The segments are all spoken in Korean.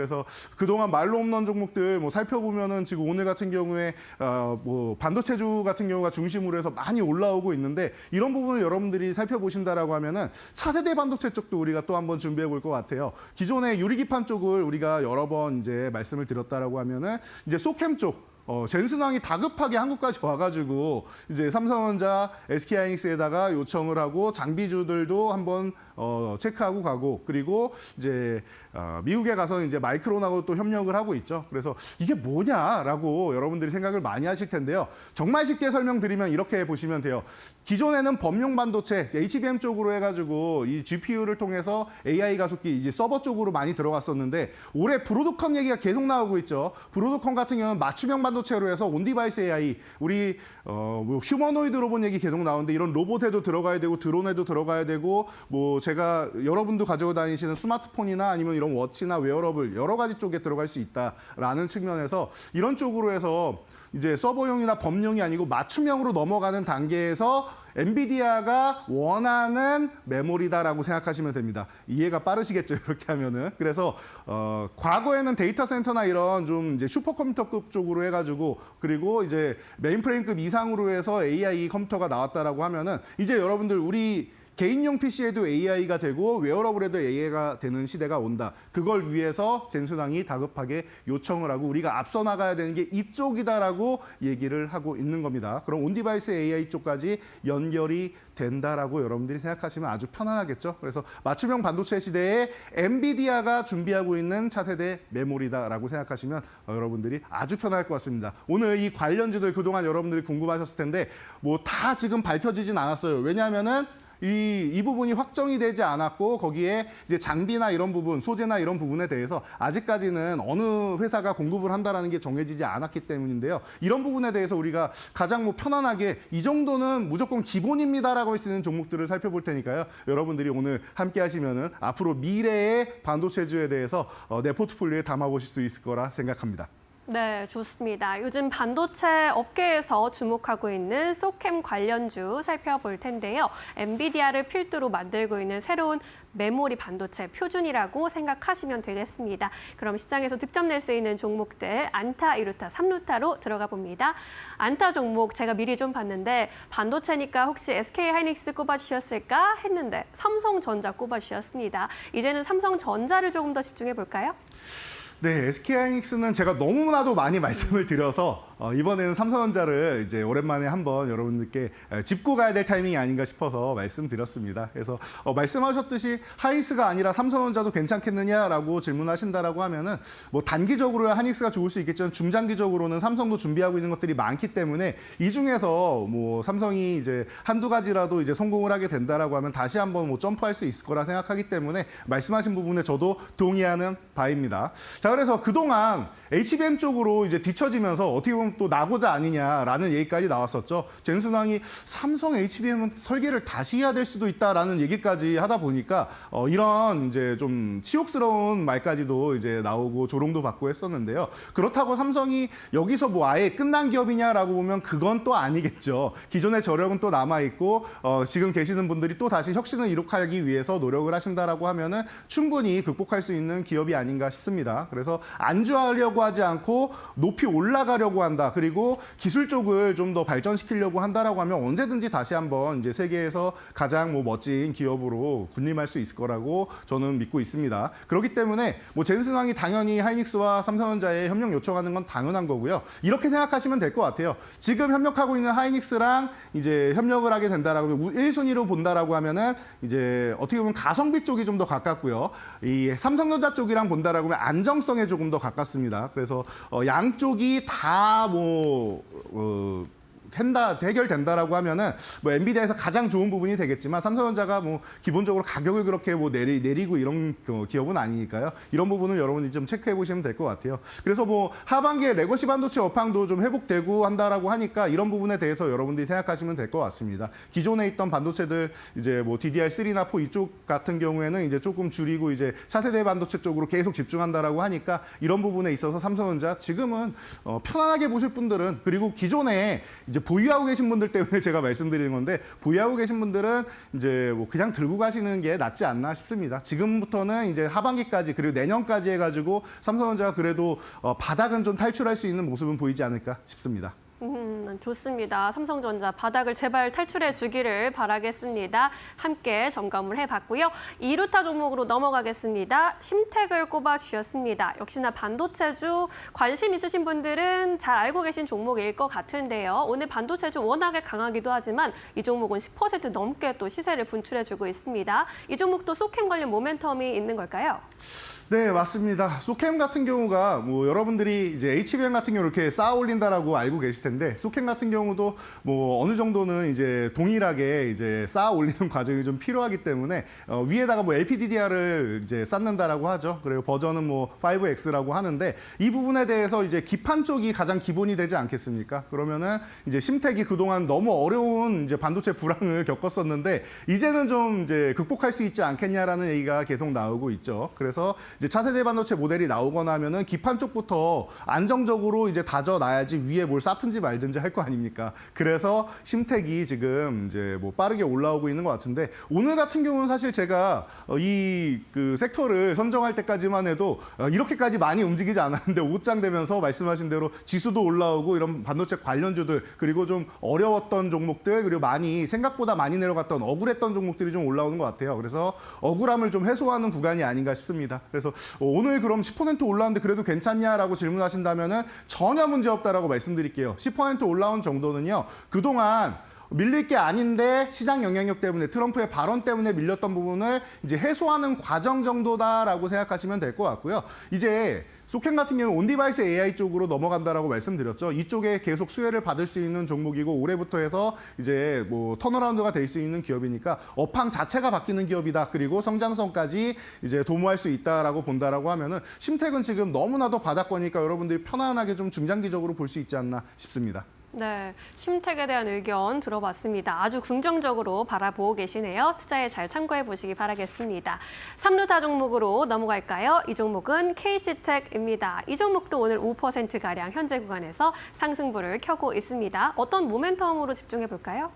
그래서 그동안 말로 없는 종목들 뭐 살펴보면은 지금 오늘 같은 경우에 뭐 반도체주 같은 경우가 중심으로 해서 많이 올라오고 있는데 이런 부분을 여러분들이 살펴보신다라고 하면은 차세대 반도체 쪽도 우리가 또 한번 준비해 볼 것 같아요. 기존의 유리기판 쪽을 우리가 여러 번 이제 말씀을 드렸다라고 하면은 이제 소캠 쪽 젠슨왕이 다급하게 한국까지 와가지고 이제 삼성전자, SK하이닉스에다가 요청을 하고 장비주들도 한번 체크하고 가고 그리고 이제 미국에 가서 이제 마이크론하고 또 협력을 하고 있죠. 그래서 이게 뭐냐라고 여러분들이 생각을 많이 하실 텐데요. 정말 쉽게 설명드리면 이렇게 보시면 돼요. 기존에는 범용 반도체, HBM 쪽으로 해가지고 이 GPU를 통해서 AI 가속기 이제 서버 쪽으로 많이 들어갔었는데 올해 브로드컴 얘기가 계속 나오고 있죠. 브로드컴 같은 경우는 맞춤형 반도체로 해서 온디바이스 AI, 우리 뭐 휴머노이드 로봇 얘기 계속 나오는데 이런 로봇에도 들어가야 되고 드론에도 들어가야 되고 뭐 제가 여러분도 가지고 다니시는 스마트폰이나 아니면 이런 워치나 웨어러블 여러 가지 쪽에 들어갈 수 있다라는 측면에서 이런 쪽으로 해서 이제 서버용이나 범용이 아니고 맞춤형으로 넘어가는 단계에서 엔비디아가 원하는 메모리다라고 생각하시면 됩니다. 이해가 빠르시겠죠, 이렇게 하면은. 그래서 과거에는 데이터 센터나 이런 좀 이제 슈퍼컴퓨터급 쪽으로 해가지고 그리고 이제 메인프레임급 이상으로 해서 AI 컴퓨터가 나왔다라고 하면은 이제 여러분들 우리 개인용 PC에도 AI가 되고 웨어러블에도 AI가 되는 시대가 온다. 그걸 위해서 젠슨왕이 다급하게 요청을 하고 우리가 앞서 나가야 되는 게 이쪽이다라고 얘기를 하고 있는 겁니다. 그럼 온디바이스 AI 쪽까지 연결이 된다라고 여러분들이 생각하시면 아주 편안하겠죠. 그래서 맞춤형 반도체 시대에 엔비디아가 준비하고 있는 차세대 메모리다라고 생각하시면 여러분들이 아주 편할 것 같습니다. 오늘 이 관련주들 그동안 여러분들이 궁금하셨을 텐데 뭐 다 지금 밝혀지진 않았어요. 왜냐하면은 이 부분이 확정이 되지 않았고 거기에 이제 장비나 이런 부분, 소재나 이런 부분에 대해서 아직까지는 어느 회사가 공급을 한다라는 게 정해지지 않았기 때문인데요. 이런 부분에 대해서 우리가 가장 뭐 편안하게 이 정도는 무조건 기본입니다라고 할 수 있는 종목들을 살펴볼 테니까요. 여러분들이 오늘 함께 하시면은 앞으로 미래의 반도체주에 대해서 내 포트폴리오에 담아보실 수 있을 거라 생각합니다. 네, 좋습니다. 요즘 반도체 업계에서 주목하고 있는 소캠 관련주 살펴볼 텐데요. 엔비디아를 필두로 만들고 있는 새로운 메모리 반도체 표준이라고 생각하시면 되겠습니다. 그럼 시장에서 득점 낼 수 있는 종목들 안타, 이루타, 삼루타로 들어가 봅니다. 안타 종목 제가 미리 좀 봤는데 반도체니까 혹시 SK하이닉스 꼽아주셨을까 했는데 삼성전자 꼽아주셨습니다. 이제는 삼성전자를 조금 더 집중해 볼까요? 네, SK하이닉스는 제가 너무나도 많이 말씀을 드려서 이번에는 삼성전자를 이제 오랜만에 한번 여러분들께 짚고 가야 될 타이밍이 아닌가 싶어서 말씀드렸습니다. 그래서 말씀하셨듯이 하이닉스가 아니라 삼성전자도 괜찮겠느냐라고 질문하신다라고 하면은 뭐 단기적으로 하이닉스가 좋을 수 있겠지만 중장기적으로는 삼성도 준비하고 있는 것들이 많기 때문에 이 중에서 뭐 삼성이 이제 한두 가지라도 이제 성공을 하게 된다라고 하면 다시 한번 뭐 점프할 수 있을 거라 생각하기 때문에 말씀하신 부분에 저도 동의하는 바입니다. 자, 그래서 그동안 HBM 쪽으로 이제 뒤처지면서 어떻게 보면 또 낙오자 아니냐라는 얘기까지 나왔었죠. 젠슨왕이 삼성 HBM은 설계를 다시 해야 될 수도 있다라는 얘기까지 하다 보니까 이런 이제 좀 치욕스러운 말까지도 이제 나오고 조롱도 받고 했었는데요. 그렇다고 삼성이 여기서 뭐 아예 끝난 기업이냐라고 보면 그건 또 아니겠죠. 기존의 저력은 또 남아 있고 지금 계시는 분들이 또 다시 혁신을 이룩하기 위해서 노력을 하신다라고 하면은 충분히 극복할 수 있는 기업이 아닌가 싶습니다. 그래서 안주하려고 하지 않고 높이 올라가려고 한다. 그리고 기술 쪽을 좀 더 발전시키려고 한다라고 하면 언제든지 다시 한번 이제 세계에서 가장 뭐 멋진 기업으로 군림할 수 있을 거라고 저는 믿고 있습니다. 그렇기 때문에 뭐 젠슨왕이 당연히 하이닉스와 삼성전자에 협력 요청하는 건 당연한 거고요. 이렇게 생각하시면 될 것 같아요. 지금 협력하고 있는 하이닉스랑 이제 협력을 하게 된다라고 하면 1순위로 본다라고 하면은 이제 어떻게 보면 가성비 쪽이 좀 더 가깝고요. 이 삼성전자 쪽이랑 본다라고 하면 안정성에 조금 더 가깝습니다. 그래서 양쪽이 다 해결된다라고 하면은 뭐 엔비디아에서 가장 좋은 부분이 되겠지만 삼성전자가 뭐 기본적으로 가격을 그렇게 뭐 내리고 이런 기업은 아니니까요. 이런 부분을 여러분이 좀 체크해 보시면 될 것 같아요. 그래서 뭐 하반기에 레거시 반도체 업황도 좀 회복되고 한다라고 하니까 이런 부분에 대해서 여러분들이 생각하시면 될 것 같습니다. 기존에 있던 반도체들 이제 뭐 DDR3나 4 이쪽 같은 경우에는 이제 조금 줄이고 이제 차세대 반도체 쪽으로 계속 집중한다라고 하니까 이런 부분에 있어서 삼성전자 지금은 편안하게 보실 분들은 그리고 기존에 이제 이제 보유하고 계신 분들 때문에 제가 말씀드리는 건데 보유하고 계신 분들은 이제 뭐 그냥 들고 가시는 게 낫지 않나 싶습니다. 지금부터는 이제 하반기까지 그리고 내년까지 해가지고 삼성전자가 그래도 바닥은 좀 탈출할 수 있는 모습은 보이지 않을까 싶습니다. 좋습니다. 삼성전자 바닥을 제발 탈출해 주기를 바라겠습니다. 함께 점검을 해봤고요. 2루타 종목으로 넘어가겠습니다. 심택을 꼽아주셨습니다. 역시나 반도체주 관심 있으신 분들은 잘 알고 계신 종목일 것 같은데요. 오늘 반도체주 워낙에 강하기도 하지만 이 종목은 10% 넘게 또 시세를 분출해주고 있습니다. 이 종목도 소캠 관련 모멘텀이 있는 걸까요? 네, 맞습니다. 소캠 같은 경우가 뭐 여러분들이 이제 HBM 같은 경우 이렇게 쌓아 올린다라고 알고 계실 텐데 소캠 같은 경우도 뭐 어느 정도는 이제 동일하게 이제 쌓아 올리는 과정이 좀 필요하기 때문에 위에다가 뭐 LPDDR을 이제 쌓는다라고 하죠. 그리고 버전은 뭐 5X라고 하는데 이 부분에 대해서 이제 기판 쪽이 가장 기본이 되지 않겠습니까? 그러면은 이제 심택이 그동안 너무 어려운 이제 반도체 불황을 겪었었는데 이제는 좀 이제 극복할 수 있지 않겠냐라는 얘기가 계속 나오고 있죠. 그래서 이제 차세대 반도체 모델이 나오거나 하면은 기판 쪽부터 안정적으로 이제 다져놔야지 위에 뭘 쌓든지 말든지 할 거 아닙니까? 그래서 심택이 지금 이제 뭐 빠르게 올라오고 있는 것 같은데 오늘 같은 경우는 사실 제가 이 그 섹터를 선정할 때까지만 해도 이렇게까지 많이 움직이지 않았는데 옷장 되면서 말씀하신 대로 지수도 올라오고 이런 반도체 관련주들 그리고 좀 어려웠던 종목들 그리고 많이 생각보다 많이 내려갔던 억울했던 종목들이 좀 올라오는 것 같아요. 그래서 억울함을 좀 해소하는 구간이 아닌가 싶습니다. 그래서 오늘 그럼 10% 올라왔는데 그래도 괜찮냐라고 질문하신다면은 전혀 문제 없다라고 말씀드릴게요. 10% 올라온 정도는요. 그동안 밀릴 게 아닌데 시장 영향력 때문에 트럼프의 발언 때문에 밀렸던 부분을 이제 해소하는 과정 정도다라고 생각하시면 될 것 같고요. 이제 소캠 같은 경우는 온디바이스 AI 쪽으로 넘어간다라고 말씀드렸죠. 이쪽에 계속 수혜를 받을 수 있는 종목이고 올해부터 해서 이제 뭐 턴어라운드가 될 수 있는 기업이니까 업황 자체가 바뀌는 기업이다. 그리고 성장성까지 이제 도모할 수 있다라고 본다라고 하면은 심택은 지금 너무나도 바닥권이니까 여러분들이 편안하게 좀 중장기적으로 볼 수 있지 않나 싶습니다. 네, 심택에 대한 의견 들어봤습니다. 아주 긍정적으로 바라보고 계시네요. 투자에 잘 참고해 보시기 바라겠습니다. 3루타 종목으로 넘어갈까요? 이 종목은 KC텍입니다. 이 종목도 오늘 5%가량 현재 구간에서 상승부를 켜고 있습니다. 어떤 모멘텀으로 집중해 볼까요?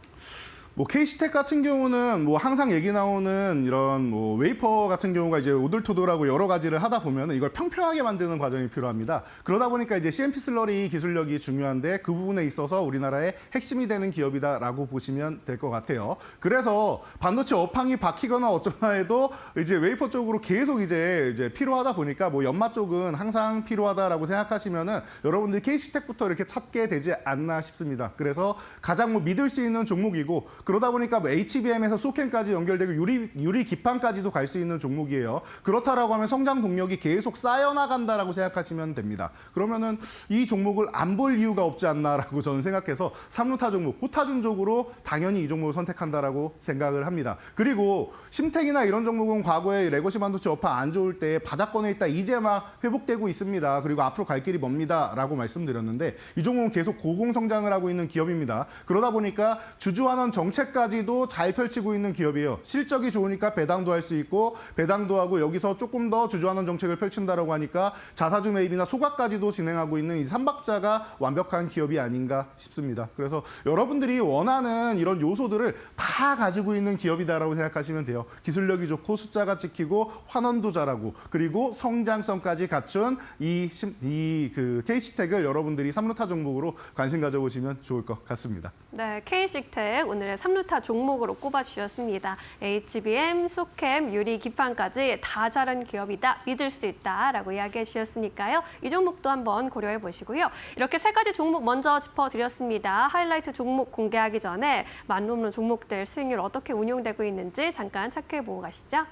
뭐 KC텍 같은 경우는 뭐 항상 얘기 나오는 이런 뭐 웨이퍼 같은 경우가 이제 오돌토돌하고 여러 가지를 하다 보면 이걸 평평하게 만드는 과정이 필요합니다. 그러다 보니까 이제 CMP 슬러리 기술력이 중요한데 그 부분에 있어서 우리나라의 핵심이 되는 기업이다라고 보시면 될 것 같아요. 그래서 반도체 업황이 바뀌거나 어쩌나 해도 이제 웨이퍼 쪽으로 계속 이제 필요하다 보니까 뭐 연마 쪽은 항상 필요하다라고 생각하시면은 여러분들이 KC텍부터 이렇게 찾게 되지 않나 싶습니다. 그래서 가장 뭐 믿을 수 있는 종목이고 그러다 보니까 뭐 HBM에서 소캠까지 연결되고 유리 기판까지도 갈 수 있는 종목이에요. 그렇다라고 하면 성장 동력이 계속 쌓여나간다라고 생각하시면 됩니다. 그러면은 이 종목을 안 볼 이유가 없지 않나라고 저는 생각해서 3루타 종목, 호타준족으로 당연히 이 종목을 선택한다라고 생각을 합니다. 그리고 심택이나 이런 종목은 과거에 레거시 반도체 업황 안 좋을 때 바닥권에 있다 이제 막 회복되고 있습니다. 그리고 앞으로 갈 길이 멉니다라고 말씀드렸는데 이 종목은 계속 고공성장을 하고 있는 기업입니다. 그러다 보니까 주주환원 정책까지도 잘 펼치고 있는 기업이에요. 실적이 좋으니까 배당도 할 수 있고 배당도 하고 여기서 조금 더 주주환원 정책을 펼친다라고 하니까 자사주 매입이나 소각까지도 진행하고 있는 이 삼박자가 완벽한 기업이 아닌가 싶습니다. 그래서 여러분들이 원하는 이런 요소들을 다 가지고 있는 기업이다라고 생각하시면 돼요. 기술력이 좋고 숫자가 찍히고 환원도 잘하고 그리고 성장성까지 갖춘 그 KC텍을 여러분들이 3루타 종목으로 관심 가져보시면 좋을 것 같습니다. 네, KC텍 오늘의 3루타 종목으로 꼽아주셨습니다. HBM, 소캠, 유리 기판까지 다 잘한 기업이다, 믿을 수 있다라고 이야기해 주셨으니까요. 이 종목도 한번 고려해 보시고요. 이렇게 세 가지 종목 먼저 짚어드렸습니다. 하이라이트 종목 공개하기 전에 만룸론 종목들 수익률 어떻게 운용되고 있는지 잠깐 체크해 보고 가시죠.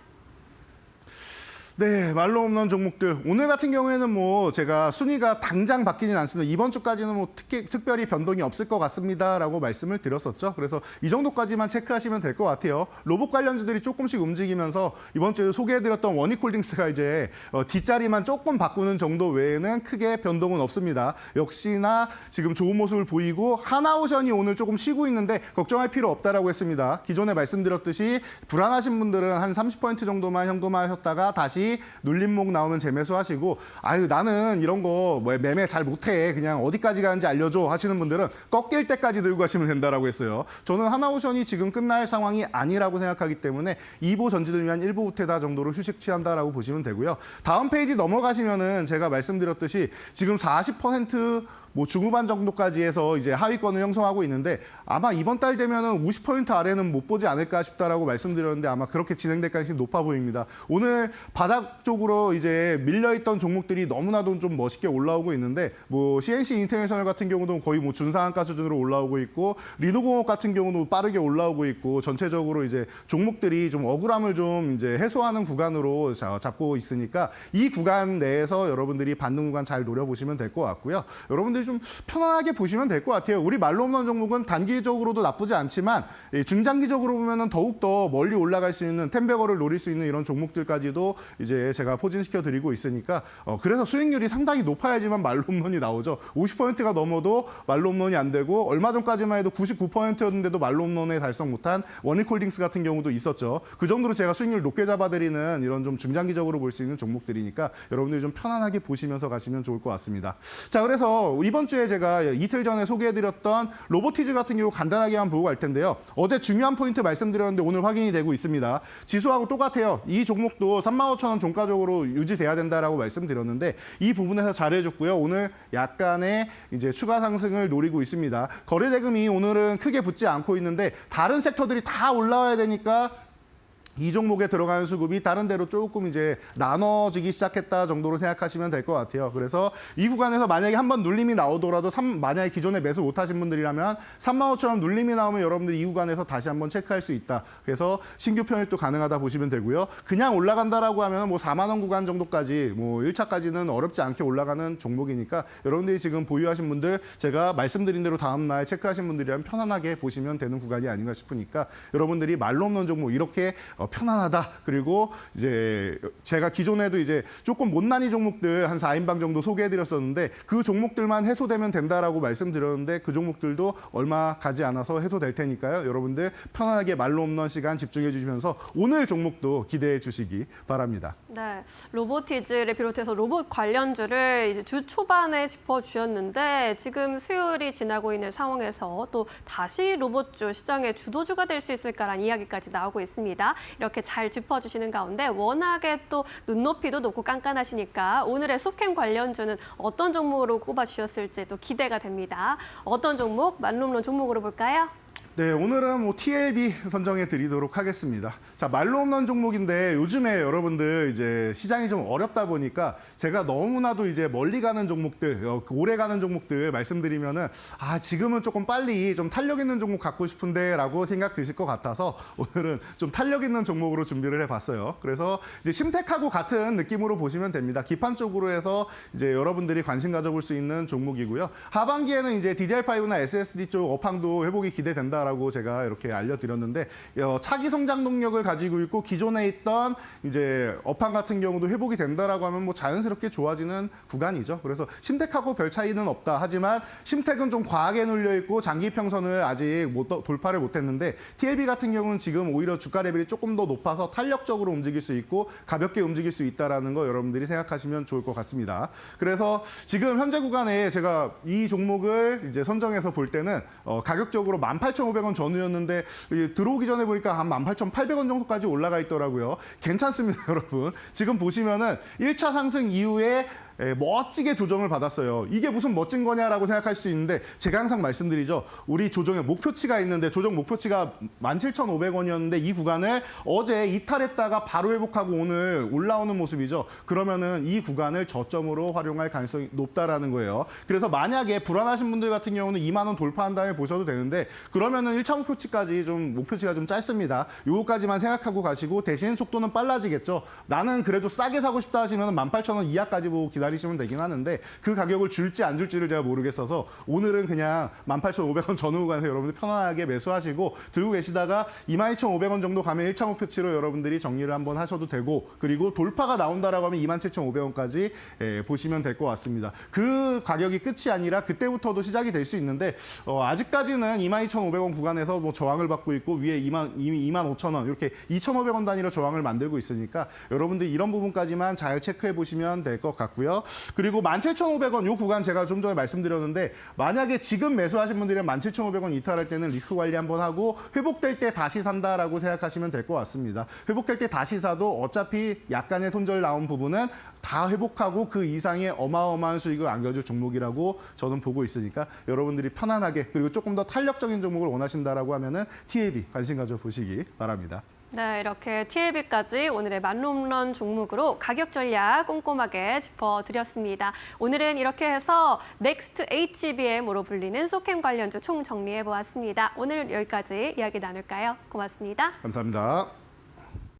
네, 말로 없는 종목들. 오늘 같은 경우에는 뭐 제가 순위가 당장 바뀌진 않습니다. 이번 주까지는 뭐 특별히 변동이 없을 것 같습니다라고 말씀을 드렸었죠. 그래서 이 정도까지만 체크하시면 될 것 같아요. 로봇 관련주들이 조금씩 움직이면서 이번 주에 소개해드렸던 원익홀딩스가 이제 뒷자리만 조금 바꾸는 정도 외에는 크게 변동은 없습니다. 역시나 지금 좋은 모습을 보이고 하나오션이 오늘 조금 쉬고 있는데 걱정할 필요 없다라고 했습니다. 기존에 말씀드렸듯이 불안하신 분들은 한 30% 정도만 현금화하셨다가 다시 여러분들이 눌림목 나오면 재매수 하시고 아유 나는 이런 거 뭐 매매 잘 못해 그냥 어디까지 가는지 알려줘 하시는 분들은 꺾일 때까지 들고 가시면 된다라고 했어요. 저는 하나오션이 지금 끝날 상황이 아니라고 생각하기 때문에 2보 전지를 위한 1보 후퇴다 정도로 휴식 취한다라고 보시면 되고요. 다음 페이지 넘어가시면은 제가 말씀드렸듯이 지금 40% 뭐 중후반 정도까지 해서 이제 하위권을 형성하고 있는데 아마 이번 달 되면은 50% 아래는 못 보지 않을까 싶다라고 말씀드렸는데 아마 그렇게 진행될 가능성이 높아 보입니다. 오늘 바닥 쪽으로 이제 밀려있던 종목들이 너무나도 좀 멋있게 올라오고 있는데 뭐 CNC 인터내셔널 같은 경우도 거의 뭐 준상한가 수준으로 올라오고 있고 리노공업 같은 경우도 빠르게 올라오고 있고 전체적으로 이제 종목들이 좀 억울함을 좀 이제 해소하는 구간으로 잡고 있으니까 이 구간 내에서 여러분들이 반등 구간 잘 노려보시면 될 것 같고요. 여러분들이 좀 편안하게 보시면 될 것 같아요. 우리 말로 없는 종목은 단기적으로도 나쁘지 않지만 중장기적으로 보면은 더욱더 멀리 올라갈 수 있는 텐베거를 노릴 수 있는 이런 종목들까지도 이제 제가 포진시켜 드리고 있으니까 그래서 수익률이 상당히 높아야지만 말로 홈런이 나오죠. 50%가 넘어도 말로 홈런이 안 되고 얼마 전까지만 해도 99%였는데도 말로 홈런에 달성 못한 원익홀딩스 같은 경우도 있었죠. 그 정도로 제가 수익률 높게 잡아드리는 이런 좀 중장기적으로 볼 수 있는 종목들이니까 여러분들이 좀 편안하게 보시면서 가시면 좋을 것 같습니다. 자, 그래서 이번 주에 제가 이틀 전에 소개해드렸던 로보티즈 같은 경우 간단하게 한번 보고 갈 텐데요. 어제 중요한 포인트 말씀드렸는데 오늘 확인이 되고 있습니다. 지수하고 똑같아요. 이 종목도 35,000원 종가적으로 유지돼야 된다라고 말씀드렸는데 이 부분에서 잘해줬고요. 오늘 약간의 이제 추가 상승을 노리고 있습니다. 거래 대금이 오늘은 크게 붙지 않고 있는데 다른 섹터들이 다 올라와야 되니까 이 종목에 들어가는 수급이 다른 데로 조금 이제 나눠지기 시작했다 정도로 생각하시면 될 것 같아요. 그래서 이 구간에서 만약에 한번 눌림이 나오더라도 만약에 기존에 매수 못하신 분들이라면 35,000원 눌림이 나오면 여러분들 이 구간에서 다시 한번 체크할 수 있다. 그래서 신규 편입도 가능하다 보시면 되고요. 그냥 올라간다라고 하면 뭐 4만 원 구간 정도까지 뭐 1차까지는 어렵지 않게 올라가는 종목이니까 여러분들이 지금 보유하신 분들 제가 말씀드린 대로 다음 날 체크하신 분들이라면 편안하게 보시면 되는 구간이 아닌가 싶으니까 여러분들이 말로 없는 종목 이렇게 편안하다. 그리고 이제 제가 기존에도 이제 조금 못난이 종목들 한 4인방 정도 소개해드렸었는데 그 종목들만 해소되면 된다라고 말씀드렸는데 그 종목들도 얼마 가지 않아서 해소될 테니까요. 여러분들 편안하게 말로 없는 시간 집중해 주시면서 오늘 종목도 기대해 주시기 바랍니다. 네, 로보티즈를 비롯해서 로봇 관련주를 이제 주 초반에 짚어주셨는데 지금 수요일이 지나고 있는 상황에서 또 다시 로봇주 시장의 주도주가 될 수 있을까라는 이야기까지 나오고 있습니다. 이렇게 잘 짚어주시는 가운데 워낙에 또 눈높이도 높고 깐깐하시니까 오늘의 소캠 관련주는 어떤 종목으로 꼽아주셨을지 또 기대가 됩니다. 어떤 종목, 말로홈런 종목으로 볼까요? 네, 오늘은 뭐 TLB 선정해 드리도록 하겠습니다. 자, 말로 없는 종목인데 요즘에 여러분들 이제 시장이 좀 어렵다 보니까 제가 너무나도 이제 멀리 가는 종목들, 오래 가는 종목들 말씀드리면은 지금은 조금 빨리 좀 탄력 있는 종목 갖고 싶은데라고 생각 드실 것 같아서 오늘은 좀 탄력 있는 종목으로 준비를 해봤어요. 그래서 이제 심텍하고 같은 느낌으로 보시면 됩니다. 기판 쪽으로 해서 이제 여러분들이 관심 가져볼 수 있는 종목이고요. 하반기에는 이제 DDR5나 SSD 쪽 업황도 회복이 기대된다. 라고 제가 이렇게 알려드렸는데 차기 성장 동력을 가지고 있고 기존에 있던 이제 업황 같은 경우도 회복이 된다라고 하면 뭐 자연스럽게 좋아지는 구간이죠. 그래서 심텍하고 별 차이는 없다. 하지만 심텍은 좀 과하게 눌려 있고 장기 평선을 아직 돌파를 못했는데 TLB 같은 경우는 지금 오히려 주가 레벨이 조금 더 높아서 탄력적으로 움직일 수 있고 가볍게 움직일 수 있다라는 거 여러분들이 생각하시면 좋을 것 같습니다. 그래서 지금 현재 구간에 제가 이 종목을 이제 선정해서 볼 때는 가격적으로 18,500원 전후였는데 들어오기 전에 보니까 한 18,800원 정도까지 올라가 있더라고요. 괜찮습니다, 여러분. 지금 보시면은 1차 상승 이후에 멋지게 조정을 받았어요. 이게 무슨 멋진 거냐라고 생각할 수 있는데 제가 항상 말씀드리죠. 우리 조정의 목표치가 있는데 조정 목표치가 17,500원이었는데 이 구간을 어제 이탈했다가 바로 회복하고 오늘 올라오는 모습이죠. 그러면은 이 구간을 저점으로 활용할 가능성이 높다라는 거예요. 그래서 만약에 불안하신 분들 같은 경우는 2만 원 돌파한 다음에 보셔도 되는데 그러면은 1차 목표치까지 목표치가 좀 짧습니다. 요거까지만 생각하고 가시고 대신 속도는 빨라지겠죠. 나는 그래도 싸게 사고 싶다 하시면 18,000원 이하까지 보고 기다려 기다리시면 되긴 하는데 그 가격을 줄지 안 줄지를 제가 모르겠어서 오늘은 그냥 18,500원 전후 구간에서 여러분들 편안하게 매수하시고 들고 계시다가 22,500원 정도 가면 1차 목표치로 여러분들이 정리를 한번 하셔도 되고 그리고 돌파가 나온다라고 하면 27,500원까지 보시면 될 것 같습니다. 그 가격이 끝이 아니라 그때부터도 시작이 될 수 있는데 아직까지는 22,500원 구간에서 뭐 저항을 받고 있고 위에 25,000원 이렇게 2,500원 단위로 저항을 만들고 있으니까 여러분들 이런 부분까지만 잘 체크해 보시면 될 것 같고요. 그리고 17,500원 이 구간 제가 좀 전에 말씀드렸는데 만약에 지금 매수하신 분들은 17,500원 이탈할 때는 리스크 관리 한번 하고 회복될 때 다시 산다라고 생각하시면 될 것 같습니다. 회복될 때 다시 사도 어차피 약간의 손절 나온 부분은 다 회복하고 그 이상의 어마어마한 수익을 안겨줄 종목이라고 저는 보고 있으니까 여러분들이 편안하게 그리고 조금 더 탄력적인 종목을 원하신다라고 하면은 TAB 관심 가져보시기 바랍니다. 네, 이렇게 TAB까지 오늘의 만홈런 종목으로 가격 전략 꼼꼼하게 짚어드렸습니다. 오늘은 이렇게 해서 넥스트 HBM으로 불리는 소캠 관련주 총 정리해보았습니다. 오늘 여기까지 이야기 나눌까요? 고맙습니다. 감사합니다.